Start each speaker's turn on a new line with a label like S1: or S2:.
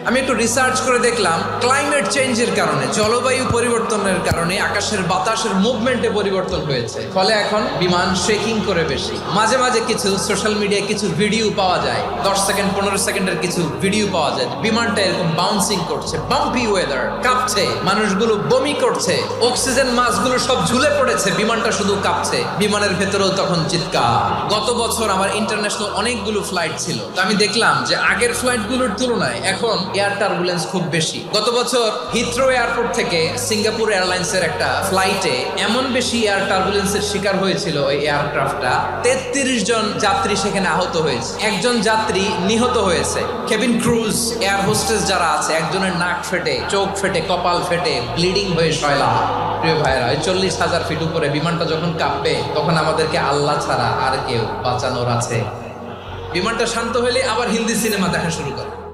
S1: আমি একটু রিসার্চ করে দেখলাম ক্লাইমেট চেঞ্জের কারণে, জলবায়ু পরিবর্তনের কারণে আকাশের বাতাসের মুভমেন্টে পরিবর্তন হয়েছে, ফলে এখন বিমান শেকিং করে বেশি। মাঝে মাঝে কিছু সোশ্যাল মিডিয়ায় কিছু ভিডিও পাওয়া যায়, 10 সেকেন্ড 15 সেকেন্ডের কিছু ভিডিও পাওয়া যায়, বিমানটা এরকম বাউন্সিং করছে, বাম্পি ওয়েদার, কাঁপছে, মানুষগুলো বমি করছে, অক্সিজেন মাস্কগুলো সব ঝুলে পড়েছে, বিমানটা শুধু কাঁপছে, বিমানের ভেতরেও তখন চিৎকার। গত বছর আমার ইন্টারন্যাশনাল অনেকগুলো ফ্লাইট ছিল, তো আমি দেখলাম যে আগের ফ্লাইটগুলোর তুলনায় এখন এয়ার টার্বুলেন্স খুব বেশি। গত বছর হিথ্রো এয়ারপোর্ট থেকে সিঙ্গাপুর এয়ারলাইন্সের একটা ফ্লাইটে এমন বেশি এয়ার টার্বুলেন্সের শিকার হয়েছিল ওই এয়ারক্রাফটটা, 33 জন যাত্রী সেখানে আহত হয়েছে, একজন যাত্রী নিহত হয়েছে। কেবিন ক্রুজ, এয়ার হোস্টেস যারা আছে, একজনের নাক ফেটে, চোখ ফেটে, কপাল ফেটে, ব্লিডিং হয়ে শয়লা। প্রিয় ভাইরা, ওই 40,000 ফিট উপরে বিমানটা যখন কাঁপবে, তখন আমাদেরকে আল্লাহ ছাড়া আর কেউ বাঁচানোর আছে? বিমানটা শান্ত হলে আবার হিন্দি সিনেমা দেখা শুরু করে।